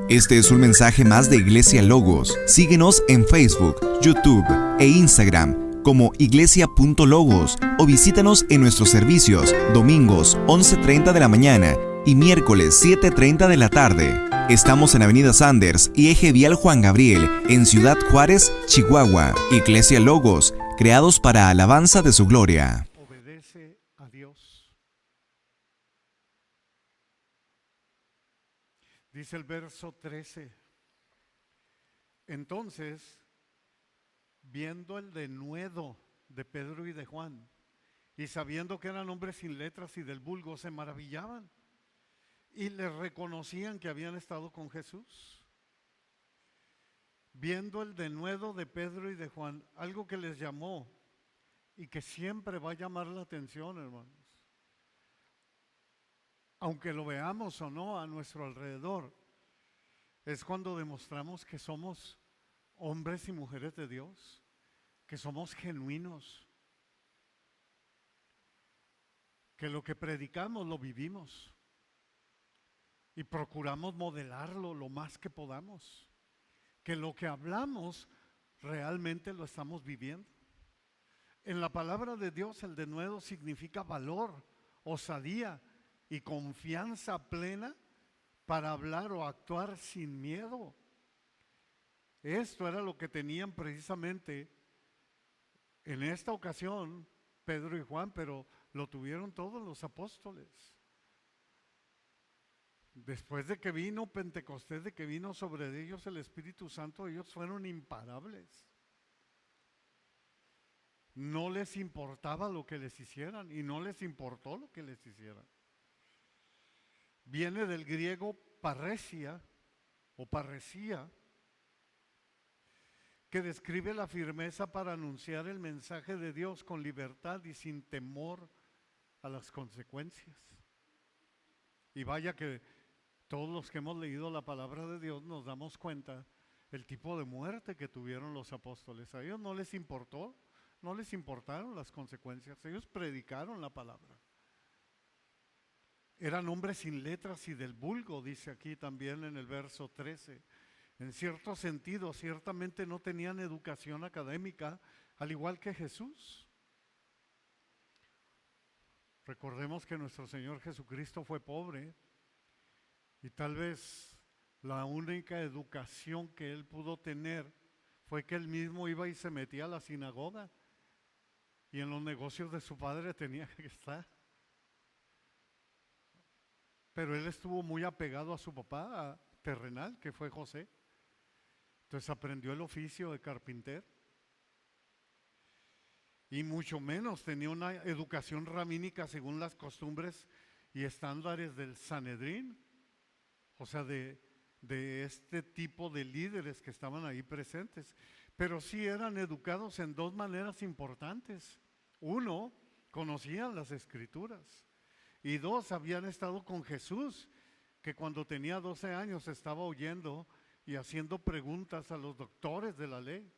Este es un mensaje más de Iglesia Logos. Síguenos en Facebook, YouTube e Instagram como iglesia.logos o visítanos en nuestros servicios domingos 11:30 de la mañana y miércoles 7:30 de la tarde. Estamos en Avenida Sanders y Eje Vial Juan Gabriel, en Ciudad Juárez, Chihuahua. Iglesia Logos, creados para alabanza de su gloria. Obedece a Dios. Dice el verso 13. Entonces, viendo el denuedo de Pedro y de Juan, y sabiendo que eran hombres sin letras y del vulgo, se maravillaban y les reconocían que habían estado con Jesús. Viendo el denuedo de Pedro y de Juan, algo que les llamó y que siempre va a llamar la atención, hermanos. Aunque lo veamos o no a nuestro alrededor, es cuando demostramos que somos hombres y mujeres de Dios, que somos genuinos, que lo que predicamos lo vivimos y procuramos modelarlo lo más que podamos, que lo que hablamos realmente lo estamos viviendo. En la palabra de Dios el denuedo significa valor, osadía y confianza plena para hablar o actuar sin miedo. Esto era lo que tenían precisamente en esta ocasión Pedro y Juan, pero lo tuvieron todos los apóstoles. Después de que vino Pentecostés, de que vino sobre ellos el Espíritu Santo, ellos fueron imparables. No les importaba lo que les hicieran y no les importó lo que les hicieran. Viene del griego parresia o parresía, que describe la firmeza para anunciar el mensaje de Dios con libertad y sin temor a las consecuencias. Y vaya que todos los que hemos leído la palabra de Dios nos damos cuenta el tipo de muerte que tuvieron los apóstoles. A ellos no les importó, no les importaron las consecuencias, ellos predicaron la palabra. Eran hombres sin letras y del vulgo, dice aquí también en el verso 13. En cierto sentido, ciertamente no tenían educación académica, al igual que Jesús. Recordemos que nuestro Señor Jesucristo fue pobre y tal vez la única educación que Él pudo tener fue que Él mismo iba y se metía a la sinagoga y en los negocios de su padre tenía que estar. Pero Él estuvo muy apegado a su papá terrenal, que fue José. Entonces aprendió el oficio de carpintero. Y mucho menos tenía una educación rabínica según las costumbres y estándares del Sanedrín. O sea, de este tipo de líderes que estaban ahí presentes. Pero sí eran educados en dos maneras importantes. Uno, conocían las Escrituras. Y dos, habían estado con Jesús, que cuando tenía 12 años estaba oyendo y haciendo preguntas a los doctores de la ley.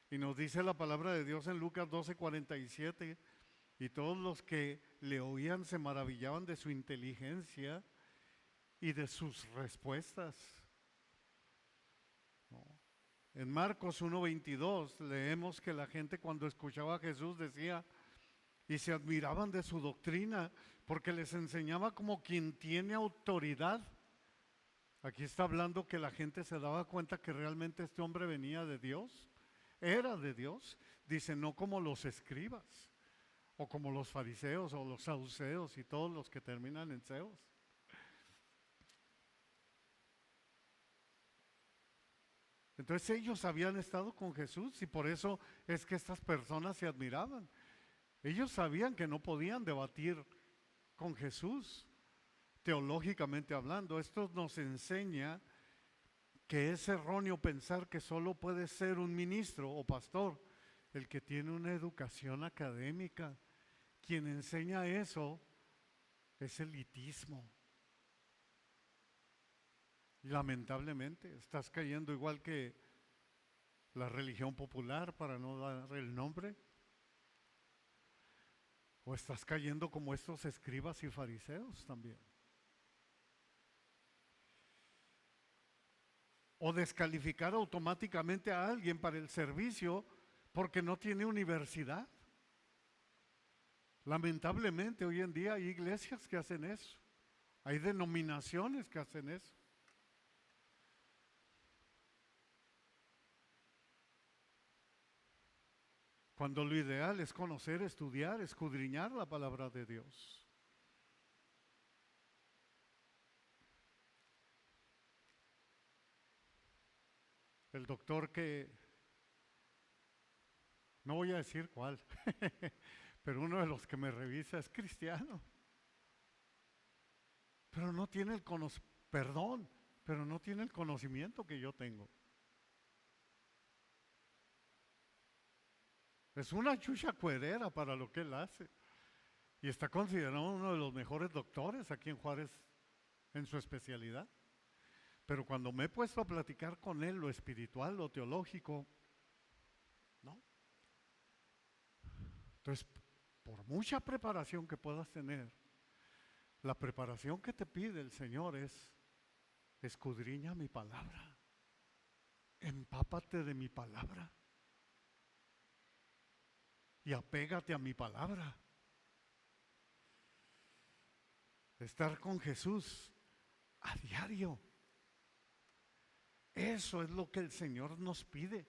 Y nos dice la palabra de Dios en Lucas 12:47, y todos los que le oían se maravillaban de su inteligencia y de sus respuestas. ¿No? En Marcos 1:22 leemos que la gente cuando escuchaba a Jesús decía, y se admiraban de su doctrina, porque les enseñaba como quien tiene autoridad. Aquí está hablando que la gente se daba cuenta que realmente este hombre venía de Dios, era de Dios. Dice, no como los escribas, o como los fariseos, o los saduceos, y todos los que terminan en seos. Entonces ellos habían estado con Jesús, y por eso es que estas personas se admiraban. Ellos sabían que no podían debatir con Jesús, teológicamente hablando. Esto nos enseña que es erróneo pensar que solo puede ser un ministro o pastor el que tiene una educación académica. Quien enseña eso es elitismo. Lamentablemente, estás cayendo igual que la religión popular, para no dar el nombre. O estás cayendo como estos escribas y fariseos también. o descalificar automáticamente a alguien para el servicio porque no tiene universidad. Lamentablemente hoy en día hay iglesias que hacen eso, hay denominaciones que hacen eso. Cuando lo ideal es conocer, estudiar, escudriñar la palabra de Dios. El doctor que, no voy a decir cuál, pero uno de los que me revisa es cristiano. Pero no tiene el pero no tiene el conocimiento que yo tengo. Es una chucha cuerera para lo que él hace. Y está considerado uno de los mejores doctores aquí en Juárez en su especialidad. Pero cuando me he puesto a platicar con él lo espiritual, lo teológico, ¿no? Entonces, por mucha preparación que puedas tener, la preparación que te pide el Señor es: escudriña mi palabra, empápate de mi palabra y apégate a mi palabra. Estar con Jesús a diario. Eso es lo que el Señor nos pide.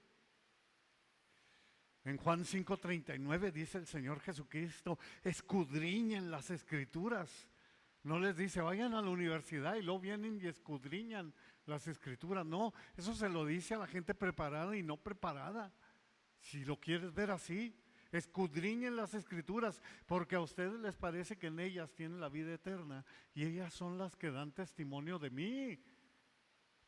En Juan 5:39 dice el Señor Jesucristo: escudriñen las Escrituras. No les dice vayan a la universidad y luego vienen y escudriñan las Escrituras. No, eso se lo dice a la gente preparada y no preparada. Si lo quieres ver así, escudriñen las Escrituras, porque a ustedes les parece que en ellas tienen la vida eterna y ellas son las que dan testimonio de mí,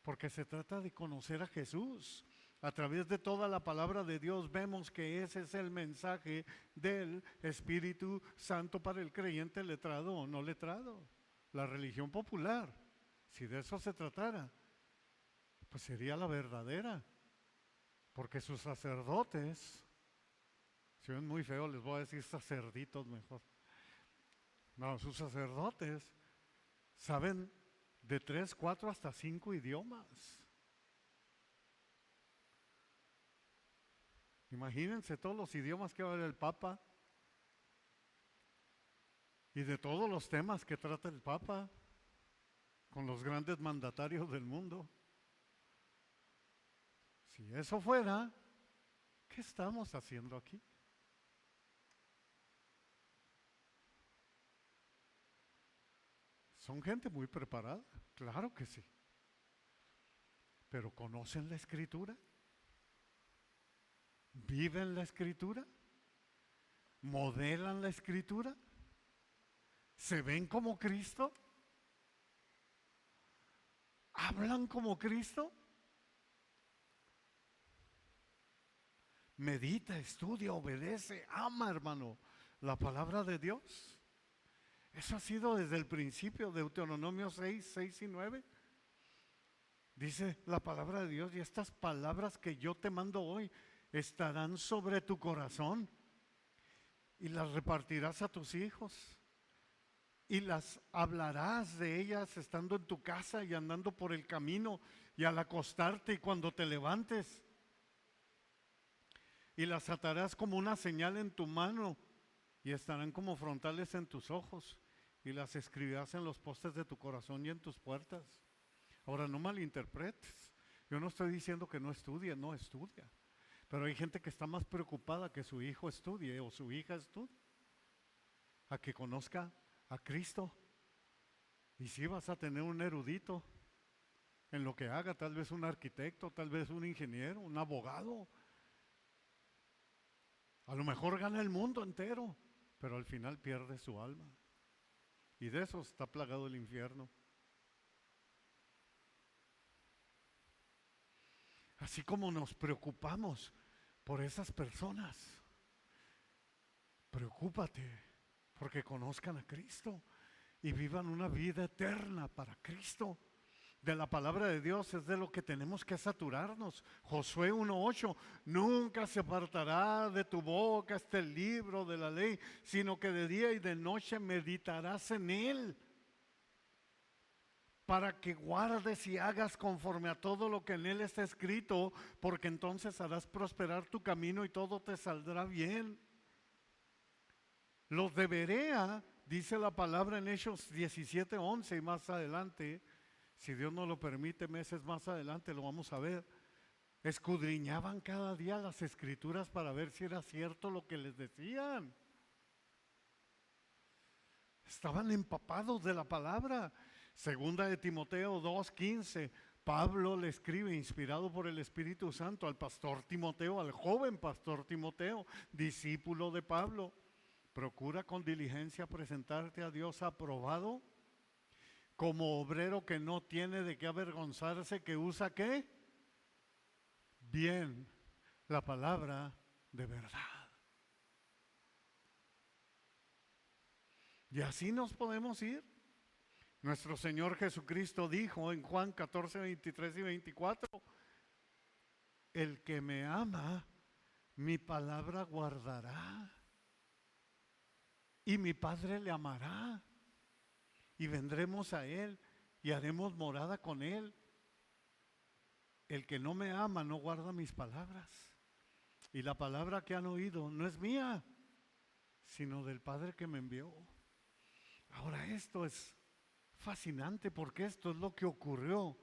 porque se trata de conocer a Jesús. A través de toda la palabra de Dios vemos que ese es el mensaje del Espíritu Santo para el creyente letrado o no letrado. La religión popular, si de eso se tratara, pues sería la verdadera, porque sus sacerdotes, si ven muy feo les voy a decir sacerditos mejor. No, sus sacerdotes saben de 3, 4 hasta 5 idiomas. Imagínense todos los idiomas que va a hablar el Papa y de todos los temas que trata el Papa con los grandes mandatarios del mundo. Si eso fuera, ¿qué estamos haciendo aquí? Son gente muy preparada, claro que sí. Pero ¿conocen la Escritura? ¿Viven la Escritura? ¿Modelan la Escritura? ¿Se ven como Cristo? ¿Hablan como Cristo? Medita, estudia, obedece, ama, hermano, la palabra de Dios. Eso ha sido desde el principio, Deuteronomio 6, 6 y 9. Dice la palabra de Dios: y estas palabras que yo te mando hoy estarán sobre tu corazón y las repartirás a tus hijos y las hablarás de ellas estando en tu casa y andando por el camino y al acostarte y cuando te levantes, y las atarás como una señal en tu mano y estarán como frontales en tus ojos y las escribirás en los postes de tu corazón y en tus puertas. Ahora, no malinterpretes, yo no estoy diciendo que no estudie, no estudia. Pero hay gente que está más preocupada que su hijo estudie o su hija estudie, a que conozca a Cristo. Y si vas a tener un erudito en lo que haga, tal vez un arquitecto, tal vez un ingeniero, un abogado. A lo mejor gana el mundo entero, pero al final pierde su alma. Y de eso está plagado el infierno. Así como nos preocupamos por esas personas, preocúpate porque conozcan a Cristo y vivan una vida eterna para Cristo. De la palabra de Dios es de lo que tenemos que saturarnos. Josué 1:8: nunca se apartará de tu boca este libro de la ley, sino que de día y de noche meditarás en él, para que guardes y hagas conforme a todo lo que en él está escrito, porque entonces harás prosperar tu camino y todo te saldrá bien. Los de Berea, dice la palabra en Hechos 17:11 y más adelante, si Dios nos lo permite, meses más adelante lo vamos a ver, escudriñaban cada día las escrituras para ver si era cierto lo que les decían. Estaban empapados de la palabra. Segunda de Timoteo 2:15, Pablo le escribe, inspirado por el Espíritu Santo, al pastor Timoteo, al joven pastor Timoteo, discípulo de Pablo: procura con diligencia presentarte a Dios aprobado, como obrero que no tiene de qué avergonzarse, que usa ¿qué? Bien la palabra de verdad. Y así nos podemos ir. Nuestro Señor Jesucristo dijo en Juan 14, 23 y 24, el que me ama, mi palabra guardará, y mi Padre le amará, y vendremos a Él, y haremos morada con Él. El que no me ama no guarda mis palabras, y la palabra que han oído no es mía, sino del Padre que me envió. Ahora, esto es fascinante, porque esto es lo que ocurrió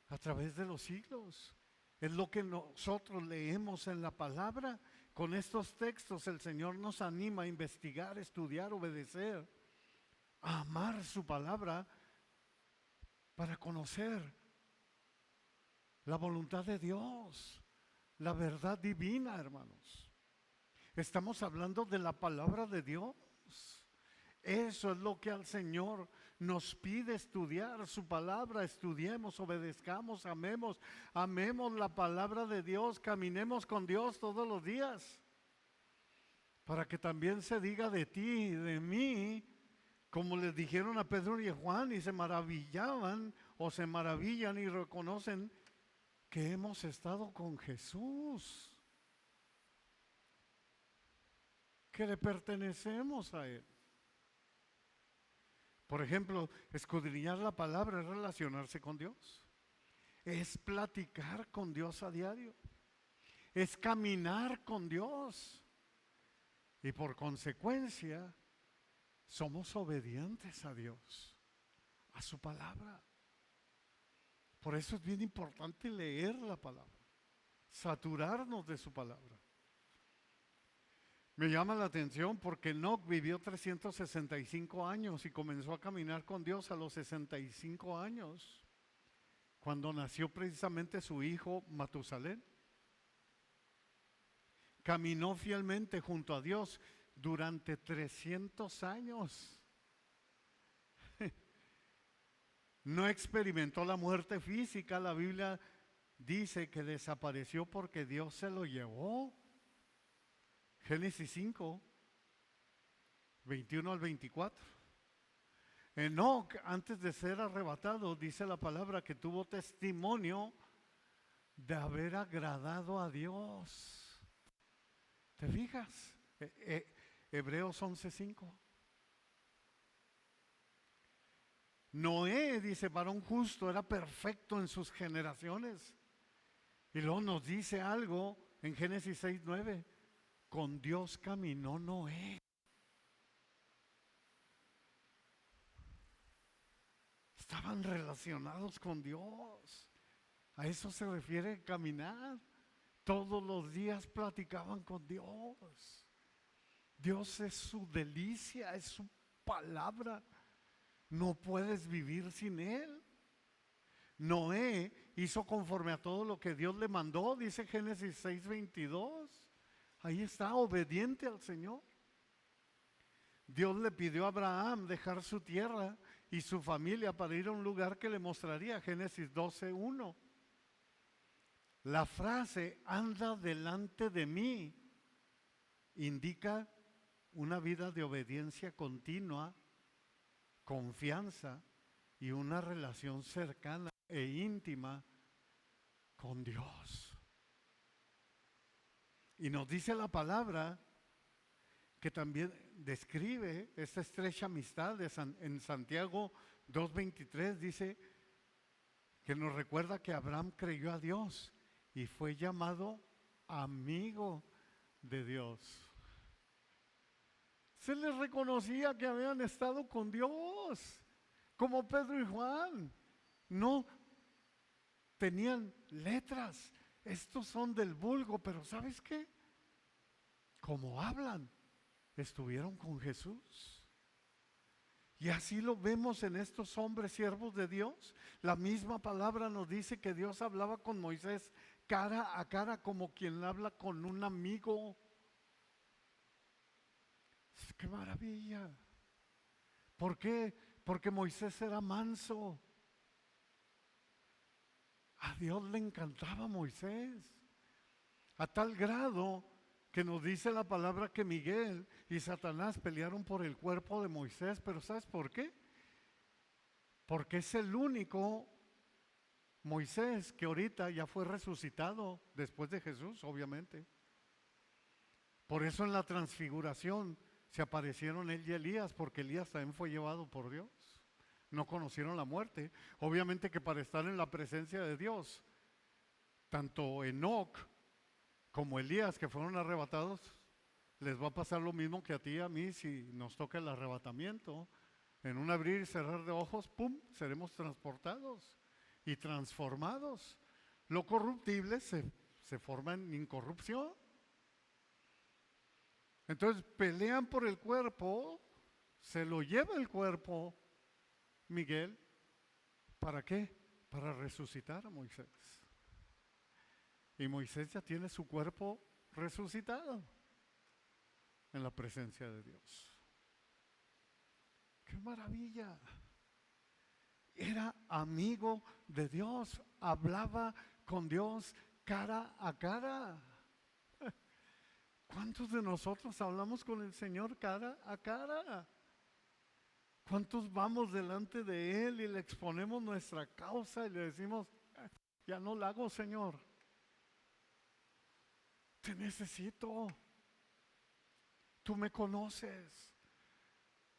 a través de los siglos. Es lo que nosotros leemos en la palabra. Con estos textos el Señor nos anima a investigar, estudiar, obedecer, a amar su palabra para conocer la voluntad de Dios, la verdad divina, hermanos. Estamos hablando de la palabra de Dios. Eso es lo que al Señor nos pide, estudiar su palabra. Estudiemos, obedezcamos, amemos la palabra de Dios, caminemos con Dios todos los días, para que también se diga de ti y de mí, como les dijeron a Pedro y a Juan, y se maravillaban o se maravillan y reconocen que hemos estado con Jesús, que le pertenecemos a Él. Por ejemplo, escudriñar la palabra es relacionarse con Dios, es platicar con Dios a diario, es caminar con Dios, y por consecuencia somos obedientes a Dios, a su palabra. Por eso es bien importante leer la palabra, saturarnos de su palabra. Me llama la atención porque Enoc vivió 365 años y comenzó a caminar con Dios a los 65 años, cuando nació precisamente su hijo Matusalén. Caminó fielmente junto a Dios durante 300 años. No experimentó la muerte física. La Biblia dice que desapareció porque Dios se lo llevó. Génesis 5, 21 al 24. Enoc, antes de ser arrebatado, dice la palabra que tuvo testimonio de haber agradado a Dios. ¿Te fijas? Hebreos 11:5. Noé, dice, varón justo, era perfecto en sus generaciones. Y luego nos dice algo en Génesis 6:9. Con Dios caminó Noé. Estaban relacionados con Dios. A eso se refiere caminar. Todos los días platicaban con Dios. Dios es su delicia, es su palabra. No puedes vivir sin Él. Noé hizo conforme a todo lo que Dios le mandó, dice Génesis 6:22. Ahí está, obediente al Señor. Dios le pidió a Abraham dejar su tierra y su familia para ir a un lugar que le mostraría, Génesis 12:1. La frase anda delante de mí indica una vida de obediencia continua, confianza y una relación cercana e íntima con Dios. Y nos dice la palabra que también describe esta estrecha amistad en Santiago 2:23, dice que nos recuerda que Abraham creyó a Dios y fue llamado amigo de Dios. Se les reconocía que habían estado con Dios, como Pedro y Juan. No tenían letras, estos son del vulgo, pero ¿sabes qué? Como hablan, estuvieron con Jesús. Y así lo vemos en estos hombres siervos de Dios. La misma palabra nos dice que Dios hablaba con Moisés cara a cara, como quien habla con un amigo. ¡Qué maravilla! ¿Por qué? Porque Moisés era manso. A Dios le encantaba Moisés, a tal grado que nos dice la palabra que Miguel y Satanás pelearon por el cuerpo de Moisés. Pero ¿sabes por qué? Porque es el único Moisés que ahorita ya fue resucitado después de Jesús, obviamente. Por eso en la transfiguración se aparecieron él y Elías, porque Elías también fue llevado por Dios. No conocieron la muerte. Obviamente que para estar en la presencia de Dios, tanto Enoc como Elías, que fueron arrebatados, les va a pasar lo mismo que a ti y a mí si nos toca el arrebatamiento. En un abrir y cerrar de ojos, ¡pum!, seremos transportados y transformados. Lo corruptible se forma en incorrupción. Entonces pelean por el cuerpo, se lo lleva el cuerpo Miguel. ¿Para qué? Para resucitar a Moisés. Y Moisés ya tiene su cuerpo resucitado en la presencia de Dios. ¡Qué maravilla! Era amigo de Dios, hablaba con Dios cara a cara. ¿Cuántos de nosotros hablamos con el Señor cara a cara? ¿Cuántos vamos delante de Él y le exponemos nuestra causa y le decimos, ya no la hago, Señor? Te necesito. Tú me conoces.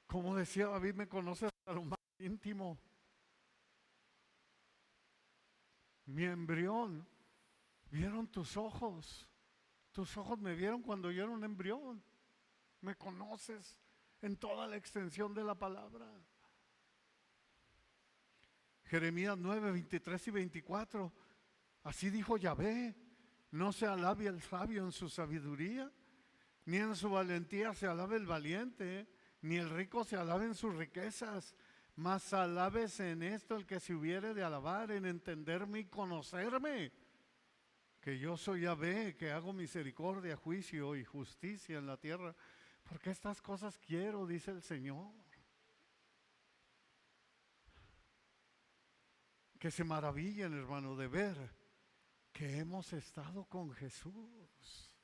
Como decía David, me conoces hasta lo más íntimo. Mi embrión, vieron tus ojos. Tus ojos me vieron cuando yo era un embrión. Me conoces en toda la extensión de la palabra. Jeremías 9, 23 y 24. Así dijo Yahvé: no se alabe el sabio en su sabiduría, ni en su valentía se alabe el valiente, ni el rico se alabe en sus riquezas, mas alábese en esto el que se hubiere de alabar, en entenderme y conocerme, que yo soy Yahvé, que hago misericordia, juicio y justicia en la tierra, porque estas cosas quiero, dice el Señor. Que se maravillen, hermano, de ver que hemos estado con Jesús.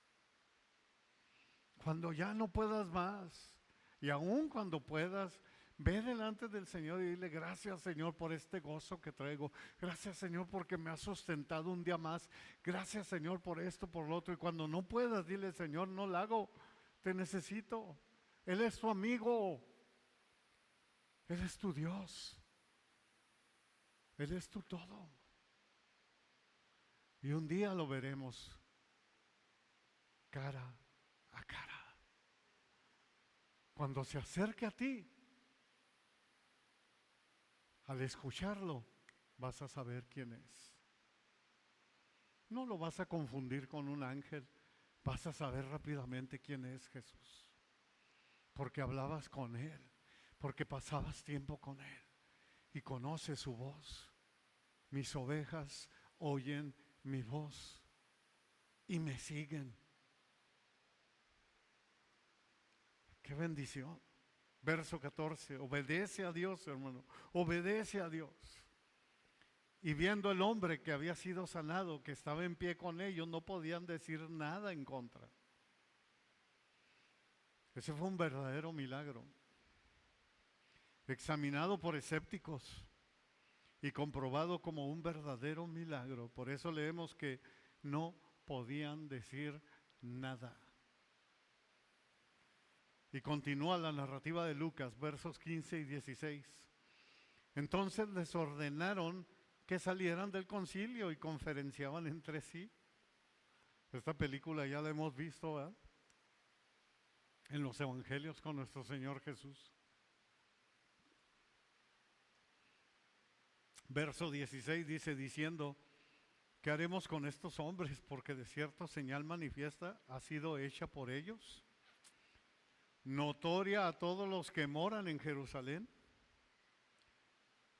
Cuando ya no puedas más, y aún cuando puedas, ve delante del Señor y dile: gracias, Señor, por este gozo que traigo. Gracias, Señor, porque me has sustentado un día más. Gracias, Señor, por esto, por lo otro. Y cuando no puedas, dile: Señor, no lo hago, te necesito. Él es tu amigo. Él es tu Dios. Él es tu todo. Y un día lo veremos cara a cara. Cuando se acerque a ti, al escucharlo, vas a saber quién es. No lo vas a confundir con un ángel, vas a saber rápidamente quién es Jesús. Porque hablabas con Él, porque pasabas tiempo con Él y conoces su voz. Mis ovejas oyen mi voz y me siguen. ¡Qué bendición! Verso 14, obedece a Dios, hermano, obedece a Dios. Y viendo el hombre que había sido sanado, que estaba en pie con ellos, no podían decir nada en contra. Ese fue un verdadero milagro. Examinado por escépticos y comprobado como un verdadero milagro. Por eso leemos que no podían decir nada. Y continúa la narrativa de Lucas, versos 15 y 16. Entonces les ordenaron que salieran del concilio y conferenciaban entre sí. Esta película ya la hemos visto, ¿verdad?, en los evangelios con nuestro Señor Jesús. Verso 16 dice, diciendo, ¿qué haremos con estos hombres? Porque de cierto señal manifiesta ha sido hecha por ellos, notoria a todos los que moran en Jerusalén,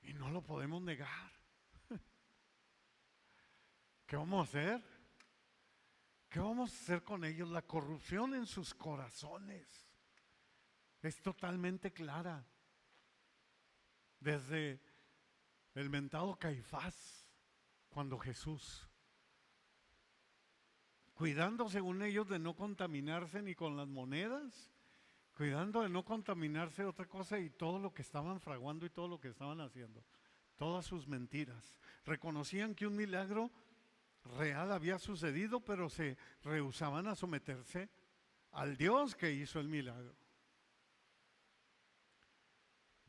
y no lo podemos negar. ¿Qué vamos a hacer? ¿Qué vamos a hacer con ellos? La corrupción en sus corazones es totalmente clara. Desde el mentado Caifás, cuando Jesús, cuidando según ellos de no contaminarse ni con las monedas, cuidando de no contaminarse de otra cosa, y todo lo que estaban fraguando y todo lo que estaban haciendo, todas sus mentiras. Reconocían que un milagro real había sucedido, pero se rehusaban a someterse al Dios que hizo el milagro.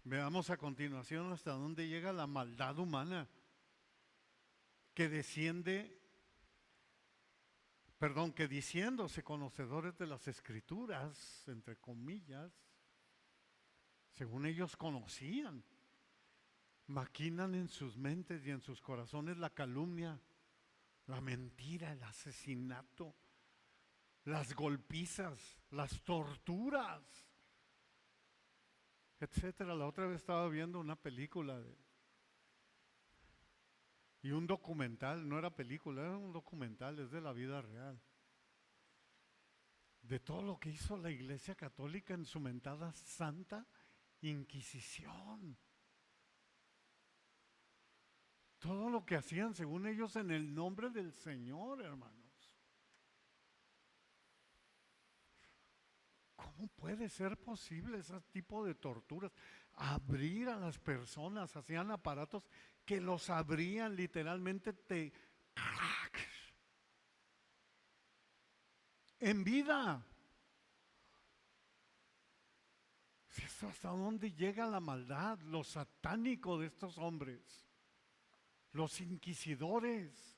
Veamos a continuación hasta dónde llega la maldad humana que que diciéndose conocedores de las Escrituras, entre comillas, según ellos conocían, maquinan en sus mentes y en sus corazones la calumnia, la mentira, el asesinato, las golpizas, las torturas, etcétera. La otra vez estaba viendo una película y un documental, no era película, era un documental, es de la vida real, de todo lo que hizo la Iglesia Católica en su mentada Santa Inquisición. Todo lo que hacían, según ellos, en el nombre del Señor, hermanos. ¿Cómo puede ser posible ese tipo de torturas? Abrir a las personas, hacían aparatos que los abrían literalmente en vida. ¿Hasta dónde llega la maldad, lo satánico de estos hombres? Los inquisidores.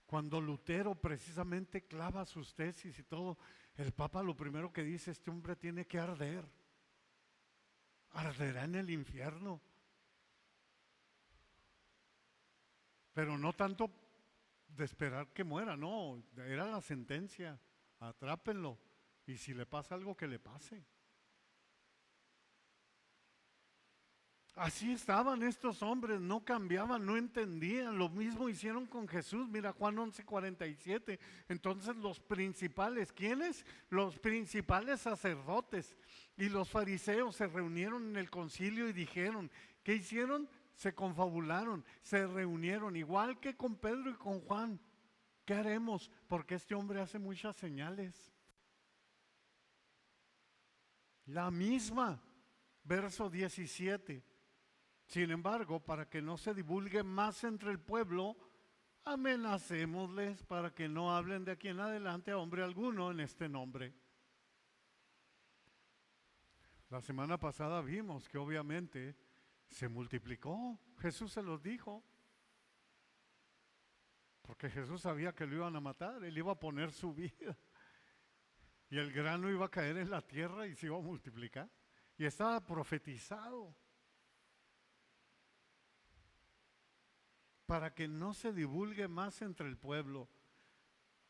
Cuando Lutero precisamente clava sus tesis y todo, el Papa lo primero que dice, este hombre tiene que arder. Arderá en el infierno. Pero no tanto de esperar que muera, no, era la sentencia, atrápenlo, y si le pasa algo, que le pase. Así estaban estos hombres, no cambiaban, no entendían. Lo mismo hicieron con Jesús. Mira Juan 11:47. Entonces los principales, ¿quiénes? Los principales sacerdotes y los fariseos se reunieron en el concilio y dijeron, ¿qué hicieron? Se confabularon, se reunieron, igual que con Pedro y con Juan. ¿Qué haremos? Porque este hombre hace muchas señales. La misma, verso 17. Sin embargo, para que no se divulgue más entre el pueblo, amenacémosles para que no hablen de aquí en adelante a hombre alguno en este nombre. La semana pasada vimos que obviamente se multiplicó. Jesús se los dijo. Porque Jesús sabía que lo iban a matar, él iba a poner su vida. Y el grano iba a caer en la tierra y se iba a multiplicar. Y estaba profetizado. Para que no se divulgue más entre el pueblo.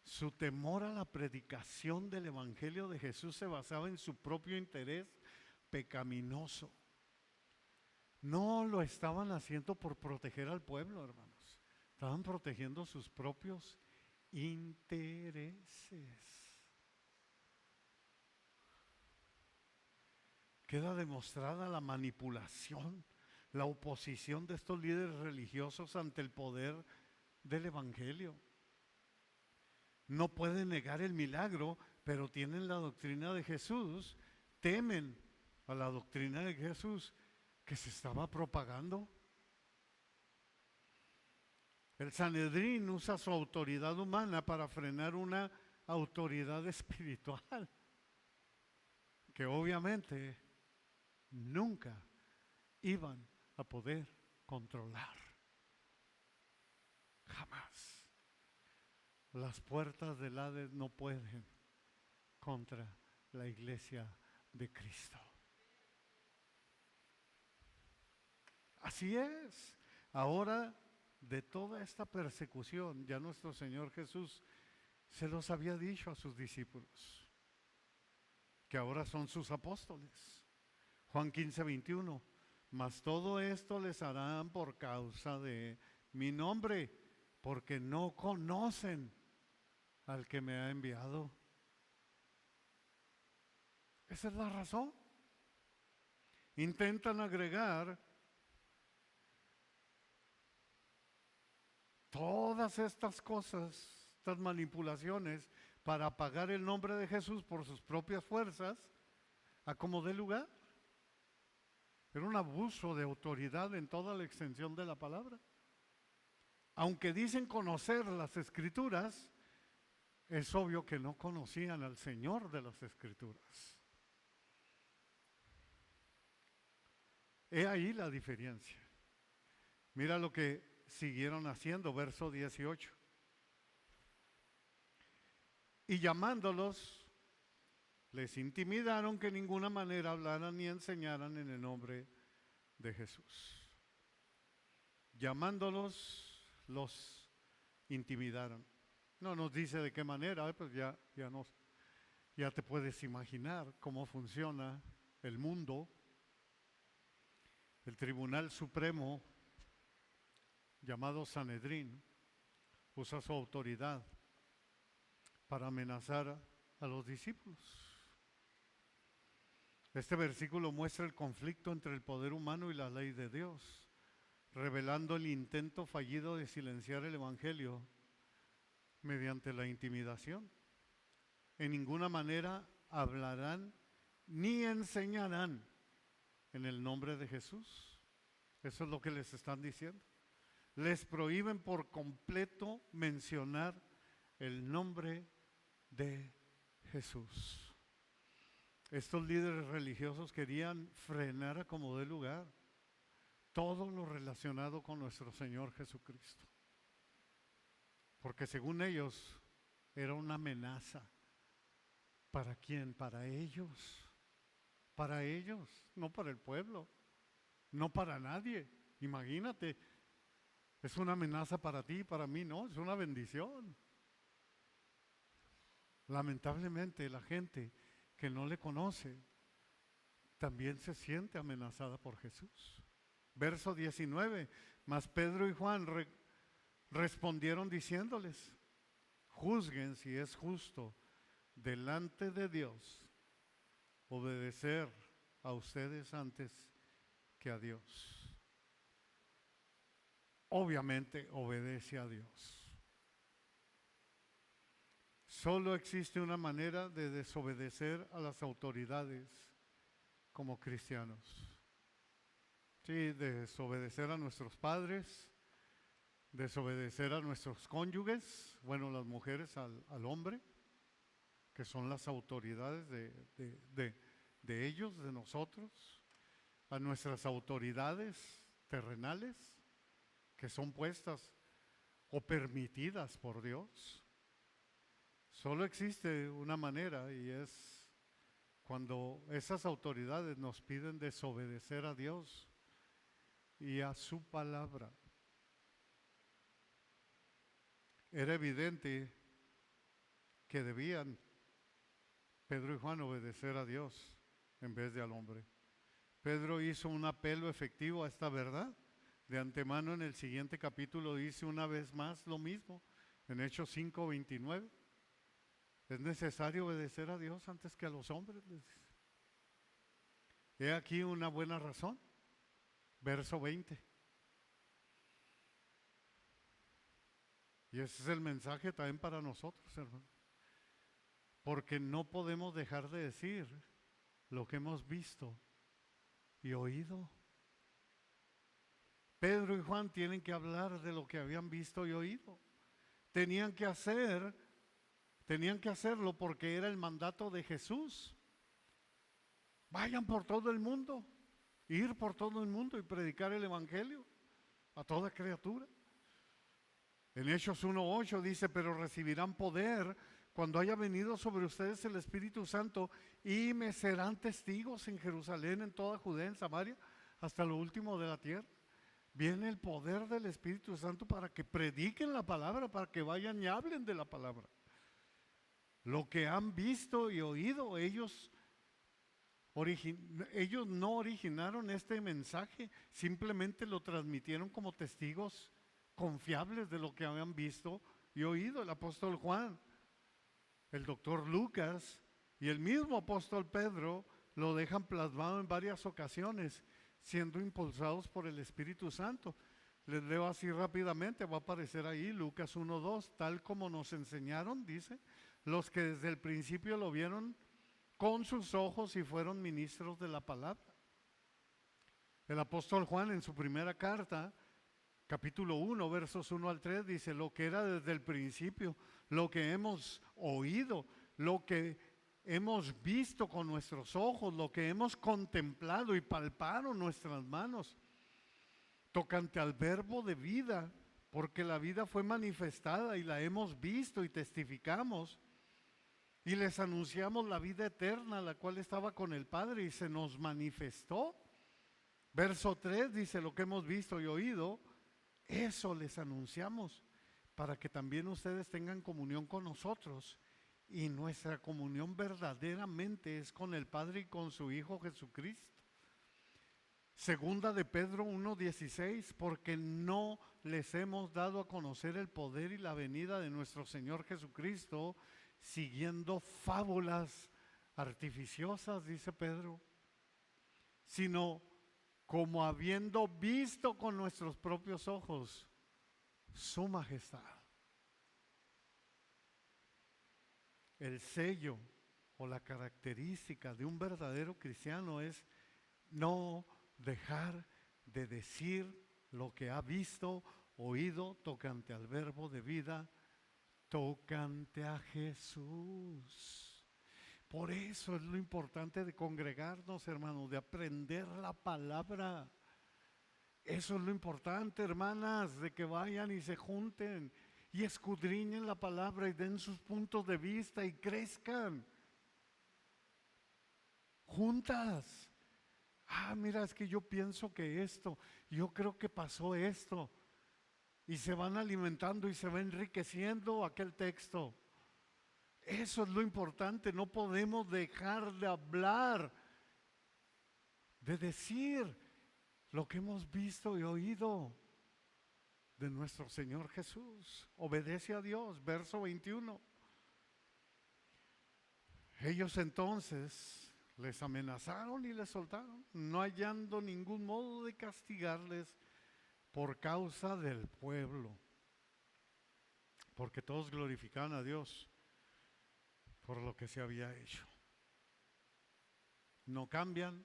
Su temor a la predicación del Evangelio de Jesús se basaba en su propio interés pecaminoso. No lo estaban haciendo por proteger al pueblo, hermanos. Estaban protegiendo sus propios intereses. Queda demostrada la manipulación, la oposición de estos líderes religiosos ante el poder del Evangelio. No pueden negar el milagro, pero tienen la doctrina de Jesús, temen a la doctrina de Jesús que se estaba propagando. El Sanedrín usa su autoridad humana para frenar una autoridad espiritual, que obviamente nunca iban a poder controlar. Jamás. Las puertas del Hades no pueden contra la iglesia de Cristo. Así es. Ahora, de toda esta persecución, ya nuestro Señor Jesús se los había dicho a sus discípulos, que ahora son sus apóstoles. Juan 15:21, mas todo esto les harán por causa de mi nombre, porque no conocen al que me ha enviado. Esa es la razón. Intentan agregar todas estas cosas, estas manipulaciones, para apagar el nombre de Jesús por sus propias fuerzas, a como dé lugar. Era un abuso de autoridad en toda la extensión de la palabra. Aunque dicen conocer las Escrituras, es obvio que no conocían al Señor de las Escrituras. He ahí la diferencia. Mira lo que siguieron haciendo, verso 18. Y llamándolos, les intimidaron que en ninguna manera hablaran ni enseñaran en el nombre de Jesús. Llamándolos, los intimidaron. No nos dice de qué manera, pues ya te puedes imaginar cómo funciona el mundo. El Tribunal Supremo, llamado Sanedrín, usa su autoridad para amenazar a los discípulos. Este versículo muestra el conflicto entre el poder humano y la ley de Dios, revelando el intento fallido de silenciar el Evangelio mediante la intimidación. En ninguna manera hablarán ni enseñarán en el nombre de Jesús. Eso es lo que les están diciendo. Les prohíben por completo mencionar el nombre de Jesús. Estos líderes religiosos querían frenar a como dé lugar todo lo relacionado con nuestro Señor Jesucristo. Porque según ellos era una amenaza. ¿Para quién? Para ellos. Para ellos, no para el pueblo, no para nadie. Imagínate, es una amenaza para ti y para mí, no, es una bendición. Lamentablemente la gente que no le conoce también se siente amenazada por Jesús. Verso 19, mas Pedro y Juan respondieron diciéndoles, juzguen si es justo delante de Dios obedecer a ustedes antes que a Dios. Obviamente obedece a Dios. Solo existe una manera de desobedecer a las autoridades como cristianos. Sí, desobedecer a nuestros padres, desobedecer a nuestros cónyuges, bueno, las mujeres al hombre, que son las autoridades de ellos, de nosotros, a nuestras autoridades terrenales, que son puestas o permitidas por Dios. Solo existe una manera, y es cuando esas autoridades nos piden desobedecer a Dios y a su palabra. Era evidente que debían Pedro y Juan obedecer a Dios en vez de al hombre. Pedro hizo un apelo efectivo a esta verdad. De antemano en el siguiente capítulo dice una vez más lo mismo, en Hechos 5:29. Es necesario obedecer a Dios antes que a los hombres. He aquí una buena razón. Verso 20. Y ese es el mensaje también para nosotros, hermano. Porque no podemos dejar de decir lo que hemos visto y oído. Pedro y Juan tienen que hablar de lo que habían visto y oído. Tenían que hacerlo porque era el mandato de Jesús. Vayan por todo el mundo Ir por todo el mundo y predicar el evangelio a toda criatura. En Hechos 1:8 dice, pero recibirán poder cuando haya venido sobre ustedes el Espíritu Santo y me serán testigos en Jerusalén, en toda Judea, en Samaria, hasta lo último de la tierra. Viene el poder del Espíritu Santo para que prediquen la palabra, para que vayan y hablen de la palabra. Lo que han visto y oído, ellos no originaron este mensaje, simplemente lo transmitieron como testigos confiables de lo que habían visto y oído. El apóstol Juan, el doctor Lucas y el mismo apóstol Pedro lo dejan plasmado en varias ocasiones, siendo impulsados por el Espíritu Santo. Les leo así rápidamente, va a aparecer ahí Lucas 1:2, tal como nos enseñaron, dice, los que desde el principio lo vieron con sus ojos y fueron ministros de la palabra. El apóstol Juan en su primera carta, capítulo 1, versos 1 al 3, dice, lo que era desde el principio, lo que hemos oído, lo que hemos visto con nuestros ojos, lo que hemos contemplado y palparon nuestras manos, tocante al verbo de vida, porque la vida fue manifestada y la hemos visto y testificamos. Y les anunciamos la vida eterna, la cual estaba con el Padre y se nos manifestó. Verso 3 dice, lo que hemos visto y oído, eso les anunciamos, para que también ustedes tengan comunión con nosotros. Y nuestra comunión verdaderamente es con el Padre y con su Hijo Jesucristo. Segunda de Pedro 1:16, porque no les hemos dado a conocer el poder y la venida de nuestro Señor Jesucristo, siguiendo fábulas artificiosas, dice Pedro, sino como habiendo visto con nuestros propios ojos su majestad. El sello o la característica de un verdadero cristiano es no dejar de decir lo que ha visto, oído, tocante al verbo de vida, tocante a Jesús. Por eso es lo importante de congregarnos, hermanos, de aprender la palabra. Eso es lo importante, hermanas, de que vayan y se junten y escudriñen la palabra y den sus puntos de vista y crezcan juntas. Mira, es que yo pienso que esto, yo creo que pasó esto. Y se van alimentando y se va enriqueciendo aquel texto. Eso es lo importante, no podemos dejar de hablar, de decir lo que hemos visto y oído de nuestro Señor Jesús. Obedece a Dios, verso 21. Ellos entonces les amenazaron y les soltaron, no hallando ningún modo de castigarles por causa del pueblo, porque todos glorificaban a Dios por lo que se había hecho. No cambian,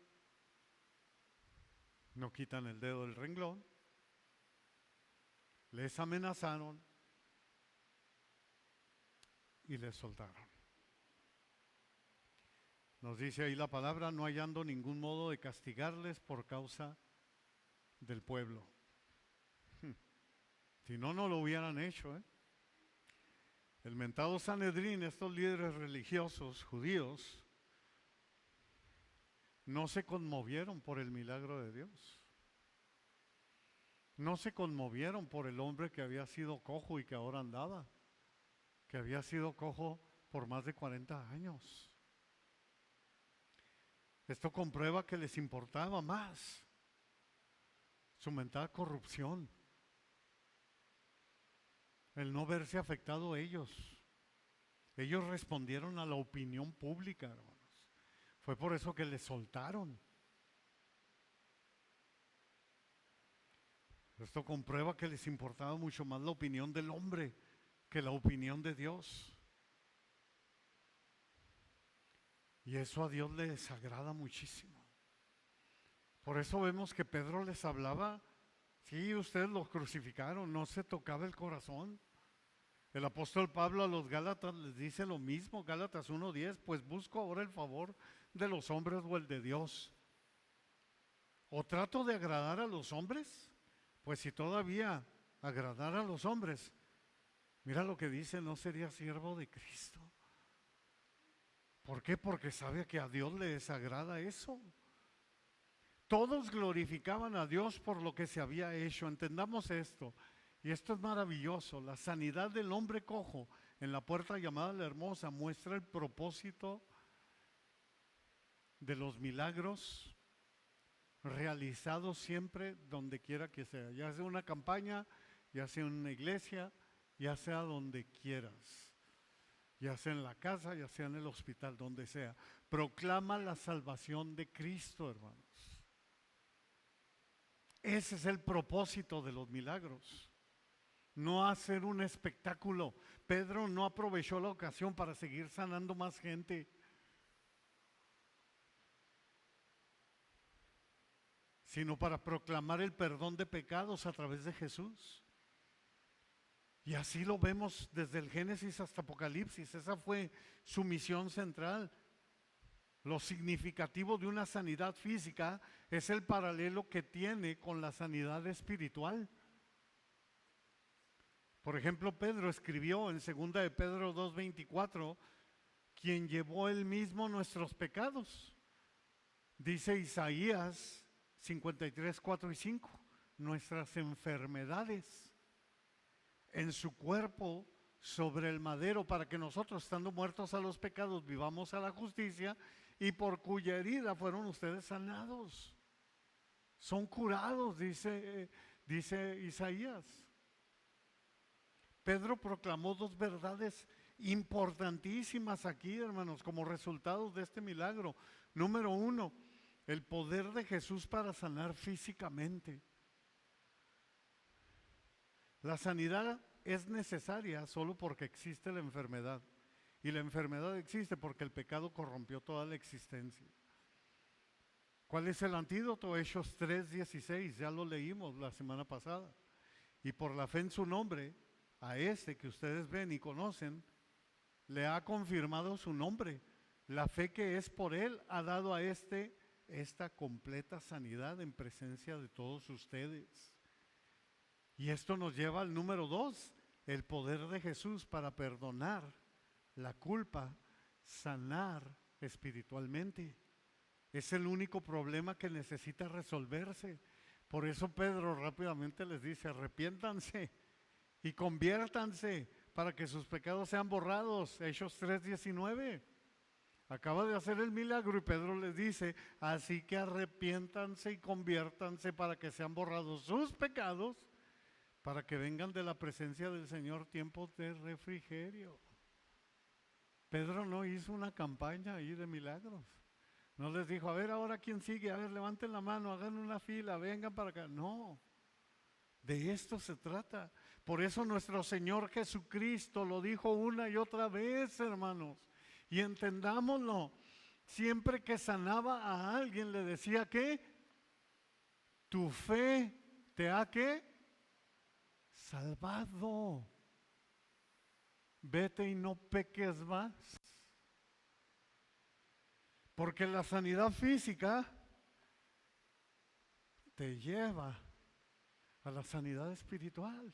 no quitan el dedo del renglón, les amenazaron y les soltaron. Nos dice ahí la palabra, no hallando ningún modo de castigarles por causa del pueblo. Si no, no lo hubieran hecho, ¿eh? El mentado Sanedrín, estos líderes religiosos judíos, no se conmovieron por el milagro de Dios. No se conmovieron por el hombre que había sido cojo y que ahora andaba, que había sido cojo por más de 40 años. Esto comprueba que les importaba más su mental corrupción, el no verse afectado ellos. Ellos respondieron a la opinión pública, hermanos. Fue por eso que les soltaron. Esto comprueba que les importaba mucho más la opinión del hombre que la opinión de Dios. Y eso a Dios le desagrada muchísimo. Por eso vemos que Pedro les hablaba, sí, ustedes los crucificaron, no se tocaba el corazón. El apóstol Pablo a los Gálatas les dice lo mismo, Gálatas 1:10, pues busco ahora el favor de los hombres o el de Dios. ¿O trato de agradar a los hombres? Pues si todavía agradar a los hombres, mira lo que dice, no sería siervo de Cristo. ¿Por qué? Porque sabe que a Dios le desagrada eso. Todos glorificaban a Dios por lo que se había hecho. Entendamos esto. Y esto es maravilloso. La sanidad del hombre cojo en la puerta llamada La Hermosa muestra el propósito de los milagros realizados siempre donde quiera que sea. Ya sea una campaña, ya sea en una iglesia, ya sea donde quieras. Ya sea en la casa, ya sea en el hospital, donde sea. Proclama la salvación de Cristo, hermanos. Ese es el propósito de los milagros. No hacer un espectáculo. Pedro no aprovechó la ocasión para seguir sanando más gente. Sino para proclamar el perdón de pecados a través de Jesús. Y así lo vemos desde el Génesis hasta Apocalipsis. Esa fue su misión central. Lo significativo de una sanidad física es el paralelo que tiene con la sanidad espiritual. Por ejemplo, Pedro escribió en 2 de Pedro 2:24, quien llevó él mismo nuestros pecados. Dice Isaías 53, 4 y 5, nuestras enfermedades en su cuerpo sobre el madero, para que nosotros, estando muertos a los pecados, vivamos a la justicia, y por cuya herida fueron ustedes sanados. Son curados, dice Isaías. Pedro proclamó dos verdades importantísimas aquí, hermanos, como resultado de este milagro. Número uno, el poder de Jesús para sanar físicamente. La sanidad es necesaria solo porque existe la enfermedad. Y la enfermedad existe porque el pecado corrompió toda la existencia. ¿Cuál es el antídoto? Hechos 3:16, ya lo leímos la semana pasada. Y por la fe en su nombre, a este que ustedes ven y conocen, le ha confirmado su nombre. La fe que es por él ha dado a esta completa sanidad en presencia de todos ustedes. Y esto nos lleva al número 2, el poder de Jesús para perdonar la culpa, sanar espiritualmente. Es el único problema que necesita resolverse. Por eso Pedro rápidamente les dice, arrepiéntanse y conviértanse para que sus pecados sean borrados. Hechos 3:19. Acaba de hacer el milagro y Pedro les dice, así que arrepiéntanse y conviértanse para que sean borrados sus pecados, para que vengan de la presencia del Señor tiempos de refrigerio. Pedro no hizo una campaña ahí de milagros. No les dijo, a ver ahora quién sigue, a ver levanten la mano, hagan una fila, vengan para acá. No, de esto se trata. Por eso nuestro Señor Jesucristo lo dijo una y otra vez, hermanos. Y entendámoslo, siempre que sanaba a alguien le decía que tu fe te ha ¿qué? Salvado. Vete y no peques más. Porque la sanidad física te lleva a la sanidad espiritual,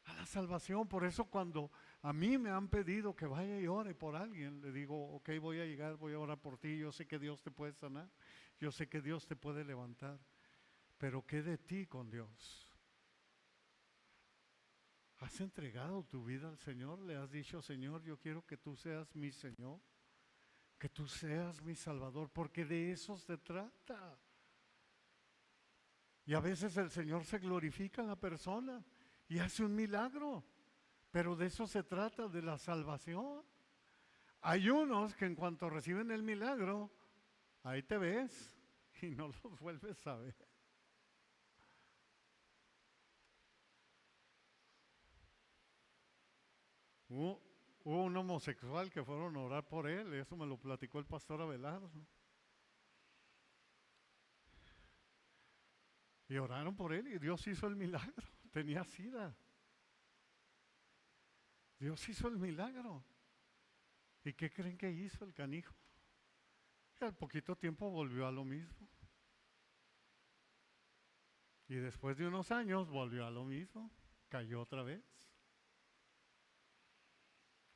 a la salvación. Por eso cuando a mí me han pedido que vaya y ore por alguien, le digo, ok, voy a llegar, voy a orar por ti, yo sé que Dios te puede sanar, yo sé que Dios te puede levantar, pero ¿qué de ti con Dios? ¿Has entregado tu vida al Señor? ¿Le has dicho, Señor, yo quiero que tú seas mi Señor? Que tú seas mi Salvador, porque de eso se trata. Y a veces el Señor se glorifica en la persona y hace un milagro, pero de eso se trata, de la salvación. Hay unos que en cuanto reciben el milagro, ahí te ves y no los vuelves a ver. Hubo un homosexual que fueron a orar por él, eso me lo platicó el pastor Abelardo. Y oraron por él y Dios hizo el milagro. Tenía sida. Dios hizo el milagro. ¿Y qué creen que hizo el canijo? Y al poquito tiempo volvió a lo mismo. Y después de unos años volvió a lo mismo, cayó otra vez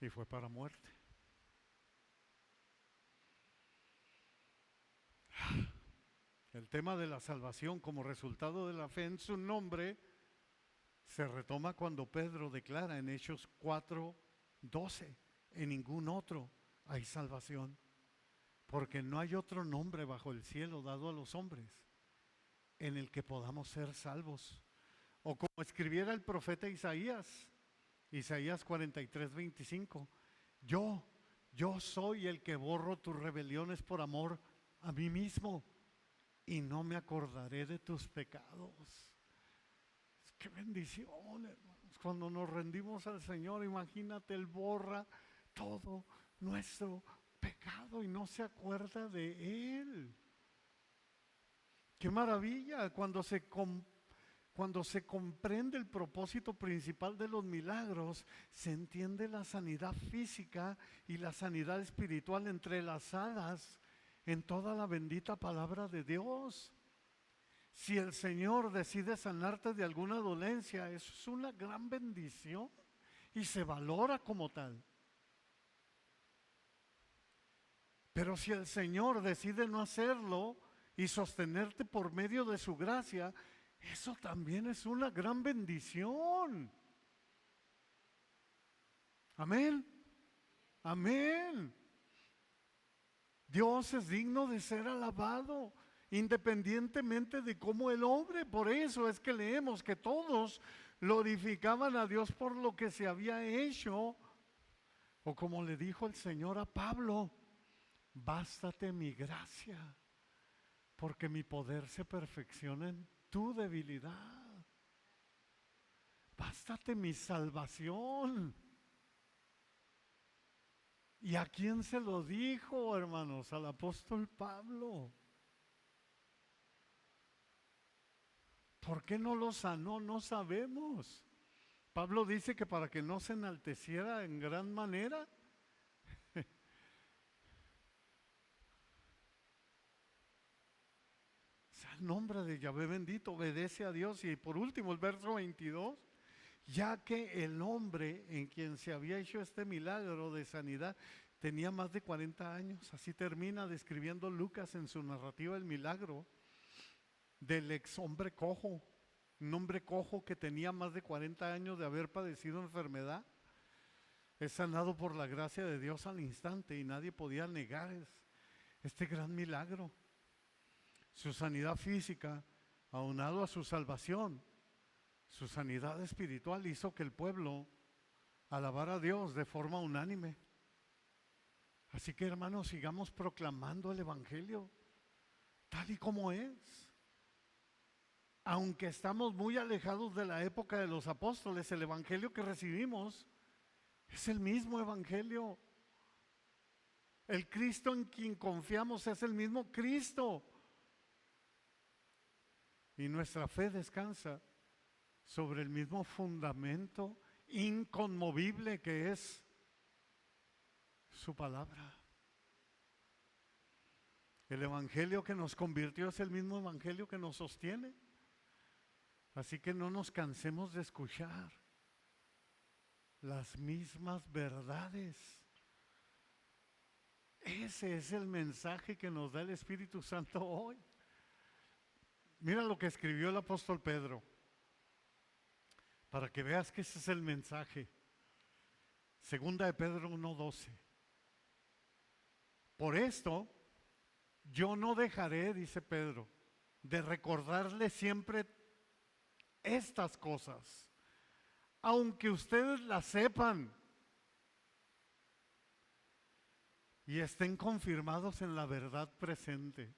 y fue para muerte. El tema de la salvación como resultado de la fe en su nombre se retoma cuando Pedro declara en Hechos 4:12, en ningún otro hay salvación, porque no hay otro nombre bajo el cielo dado a los hombres en el que podamos ser salvos. O como escribiera el profeta Isaías 43:25, yo soy el que borro tus rebeliones por amor a mí mismo y no me acordaré de tus pecados. Qué bendición, hermanos. Cuando nos rendimos al Señor, imagínate, Él borra todo nuestro pecado y no se acuerda de Él. Qué maravilla cuando se comprende el propósito principal de los milagros, se entiende la sanidad física y la sanidad espiritual entrelazadas en toda la bendita palabra de Dios. Si el Señor decide sanarte de alguna dolencia, eso es una gran bendición y se valora como tal. Pero si el Señor decide no hacerlo y sostenerte por medio de su gracia, eso también es una gran bendición. Amén. Amén. Dios es digno de ser alabado, independientemente de cómo el hombre. Por eso es que leemos que todos glorificaban a Dios por lo que se había hecho. O como le dijo el Señor a Pablo, bástate mi gracia, porque mi poder se perfecciona en tu debilidad. Bástate mi salvación. ¿Y a quién se lo dijo, hermanos? Al apóstol Pablo. ¿Por qué no lo sanó? No sabemos. Pablo dice que para que no se enalteciera en gran manera. Sea el nombre de Yahvé bendito, obedece a Dios. Y por último el verso 22. Ya que el hombre en quien se había hecho este milagro de sanidad tenía más de 40 años. Así termina describiendo Lucas en su narrativa el milagro del ex hombre cojo. Un hombre cojo que tenía más de 40 años de haber padecido enfermedad. Es sanado por la gracia de Dios al instante y nadie podía negar este gran milagro. Su sanidad física, aunado a su salvación, su sanidad espiritual, hizo que el pueblo alabara a Dios de forma unánime. Así que, hermanos, sigamos proclamando el evangelio tal y como es. Aunque estamos muy alejados de la época de los apóstoles, el evangelio que recibimos es el mismo evangelio. El Cristo en quien confiamos es el mismo Cristo. Y nuestra fe descansa sobre el mismo fundamento inconmovible que es su palabra. El evangelio que nos convirtió es el mismo evangelio que nos sostiene. Así que no nos cansemos de escuchar las mismas verdades. Ese es el mensaje que nos da el Espíritu Santo hoy. Mira lo que escribió el apóstol Pedro, para que veas que ese es el mensaje. Segunda de Pedro 1:12. Por esto, yo no dejaré, dice Pedro, de recordarle siempre estas cosas, aunque ustedes las sepan y estén confirmados en la verdad presente.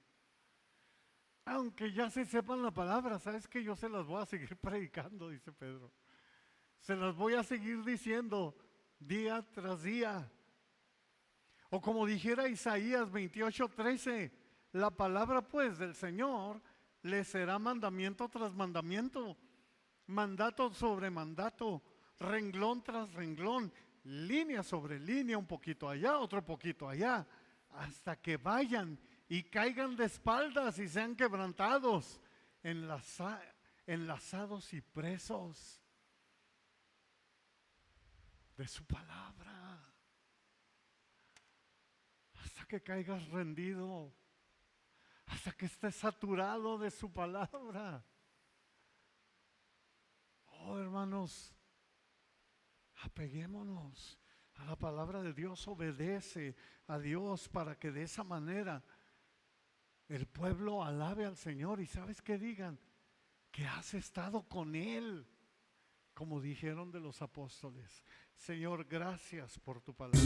Aunque ya se sepan la palabra, ¿sabes que yo se las voy a seguir predicando? Dice Pedro. Se las voy a seguir diciendo día tras día. O como dijera Isaías 28:13, la palabra pues del Señor le será mandamiento tras mandamiento, mandato sobre mandato, renglón tras renglón, línea sobre línea, un poquito allá, otro poquito allá, hasta que vayan y caigan de espaldas y sean quebrantados en enlazados y presos de su palabra, hasta que caigas rendido, hasta que estés saturado de su palabra. Oh, hermanos, apeguémonos a la palabra de Dios, obedece a Dios para que de esa manera el pueblo alabe al Señor. Y ¿sabes qué digan? Que has estado con Él, como dijeron de los apóstoles. Señor, gracias por tu palabra.